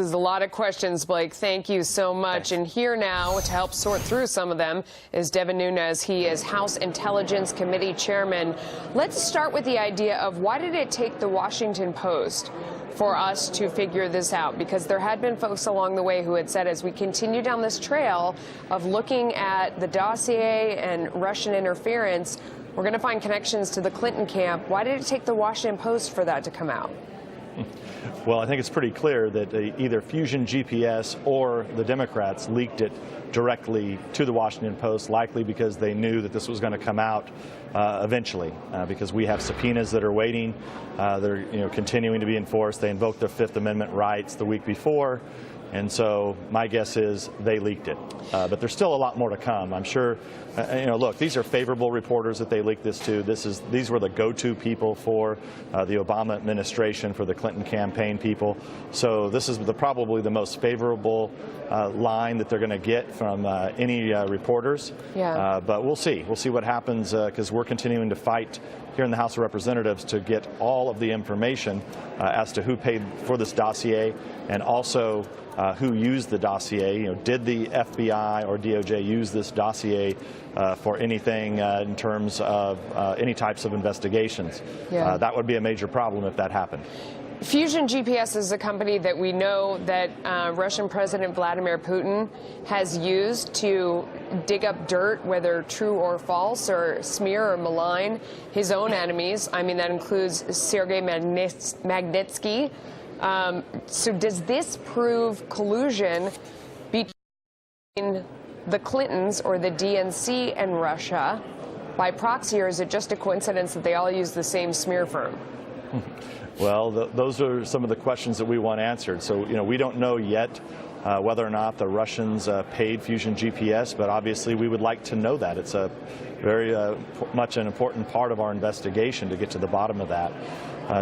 There's a lot of questions, Blake. Thank you so much. And here now to help sort through some of them is Devin Nunes. He is House Intelligence Committee Chairman. Let's start with the idea of why did it take the Washington Post for us to figure this out? Because there had been folks along the way who had said, as we continue down this trail of looking at the dossier and Russian interference, we're going to find connections to the Clinton camp. Why did it take the Washington Post for that to come out? Well, I think it's pretty clear that either Fusion GPS or the Democrats leaked it directly to the Washington Post, likely because they knew that this was going to come out eventually, because we have subpoenas that are waiting. They're continuing to be enforced. They invoked their Fifth Amendment rights the week before. And so my guess is they leaked it. But there's still a lot more to come. I'm sure, look, these are favorable reporters that they leaked this to. These were the go-to people for the Obama administration, for the Clinton campaign people. So this is probably the most favorable line that they're going to get from any reporters. Yeah. But we'll see. We'll see what happens, because we're continuing to fight here in the House of Representatives to get all of the information as to who paid for this dossier, and also who used the dossier. Did the FBI or DOJ use this dossier for anything in terms of any types of investigations? Yeah. That would be a major problem if that happened. Fusion GPS is a company that we know that Russian President Vladimir Putin has used to dig up dirt, whether true or false, or smear or malign his own enemies. I mean, that includes Sergei Magnitsky. So does this prove collusion between the Clintons or the DNC and Russia by proxy, or is it just a coincidence that they all use the same smear firm? Well, those are some of the questions that we want answered. So, we don't know yet whether or not the Russians paid Fusion GPS, but obviously we would like to know that. It's a very much an important part of our investigation to get to the bottom of that.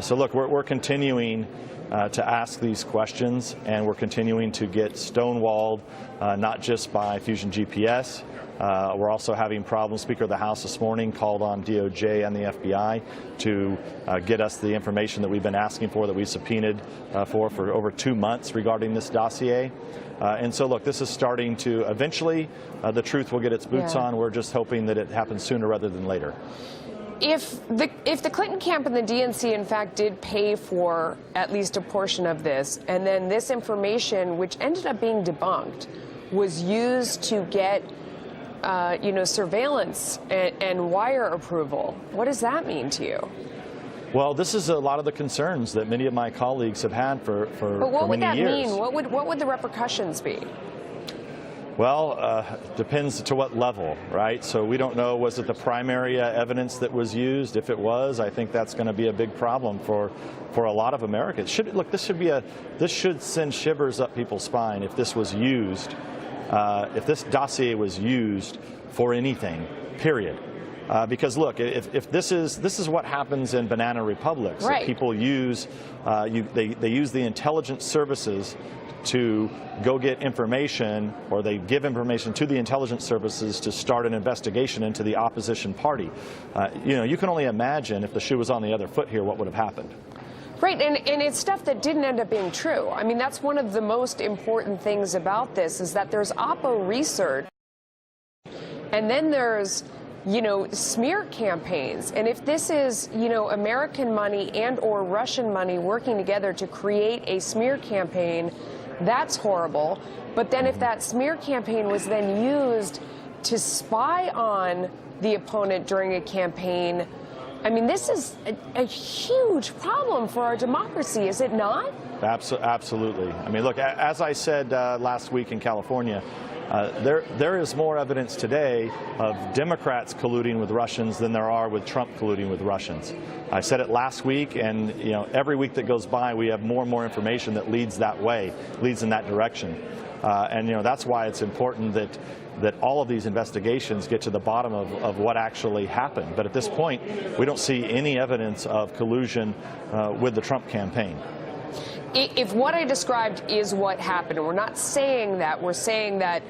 So look, we're continuing to ask these questions, and we're continuing to get stonewalled, not just by Fusion GPS. We're also having problems. Speaker of the House this morning called on DOJ and the FBI to get us the information that we've been asking for, that we subpoenaed for over 2 months regarding this dossier. And so, look, this is starting to eventually, the truth will get its boots on. We're just hoping that it happens sooner rather than later. If the Clinton camp and the DNC, in fact, did pay for at least a portion of this, and then this information, which ended up being debunked, was used to get surveillance and wire approval, what does that mean to you? Well, this is a lot of the concerns that many of my colleagues have had for many years. But what would that mean? What would the repercussions be? Well, depends to what level, right? So we don't know, was it the primary evidence that was used? If it was, I think that's going to be a big problem for a lot of Americans. This should send shivers up people's spine if this was used, if this dossier was used for anything, period. Because look, if this is what happens in banana republics, right. That people use, they use the intelligence services to go get information, or they give information to the intelligence services to start an investigation into the opposition party. You can only imagine if the shoe was on the other foot here, what would have happened. Right, and it's stuff that didn't end up being true. I mean, that's one of the most important things about this, is that there's Oppo research, and then there's smear campaigns. And if this is, American money and or Russian money working together to create a smear campaign, that's horrible. But then if that smear campaign was then used to spy on the opponent during a campaign, I mean, this is a huge problem for our democracy, is it not? Absolutely. I mean, look, as I said last week in California, there is more evidence today of Democrats colluding with Russians than there are with Trump colluding with Russians. I said it last week, and every week that goes by, we have more and more information that leads that way, leads in that direction. And that's why it's important that all of these investigations get to the bottom of what actually happened. But at this point, we don't see any evidence of collusion with the Trump campaign. If what I described is what happened, and we're not saying that, we're saying that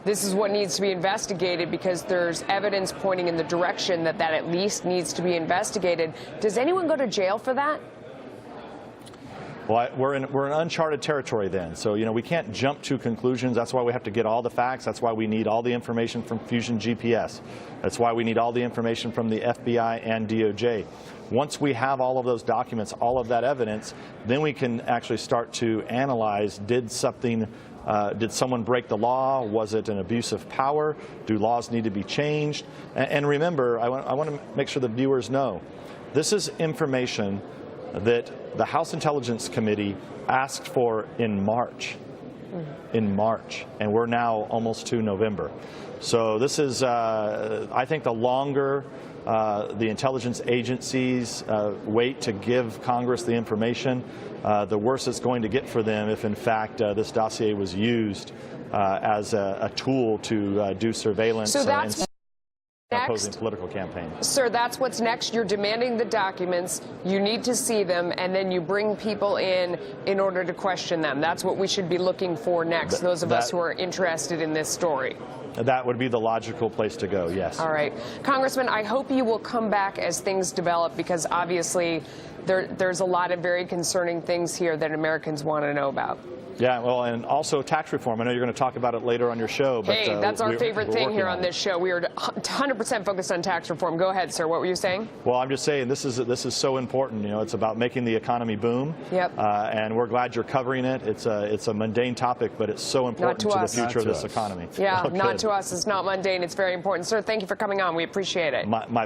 this is what needs to be investigated because there's evidence pointing in the direction that at least needs to be investigated. Does anyone go to jail for that? Well, we're in uncharted territory then. So, we can't jump to conclusions. That's why we have to get all the facts. That's why we need all the information from Fusion GPS. That's why we need all the information from the FBI and DOJ. Once we have all of those documents, all of that evidence, then we can actually start to analyze, did someone break the law? Was it an abuse of power? Do laws need to be changed? And remember, I want to make sure the viewers know, this is information that the House Intelligence Committee asked for in March. And we're now almost to November. So this is, I think, the longer the intelligence agencies wait to give Congress the information, the worse it's going to get for them if, in fact, this dossier was used as a tool to do surveillance. So that's opposing political campaign. Sir, that's what's next. You're demanding the documents. You need to see them, and then you bring people in order to question them. That's what we should be looking for next, those of us who are interested in this story. That would be the logical place to go, yes. All right. Congressman, I hope you will come back as things develop, because obviously there's a lot of very concerning things here that Americans want to know about. Yeah, well, and also tax reform. I know you're going to talk about it later on your show. But, hey, that's our favorite thing here on this show. We are 100% focused on tax reform. Go ahead, sir. What were you saying? Well, I'm just saying this is so important. It's about making the economy boom. Yep. And we're glad you're covering it. It's a mundane topic, but it's so important to the future of this economy. Yeah, not to us. It's not mundane. It's very important. Sir, thank you for coming on. We appreciate it. My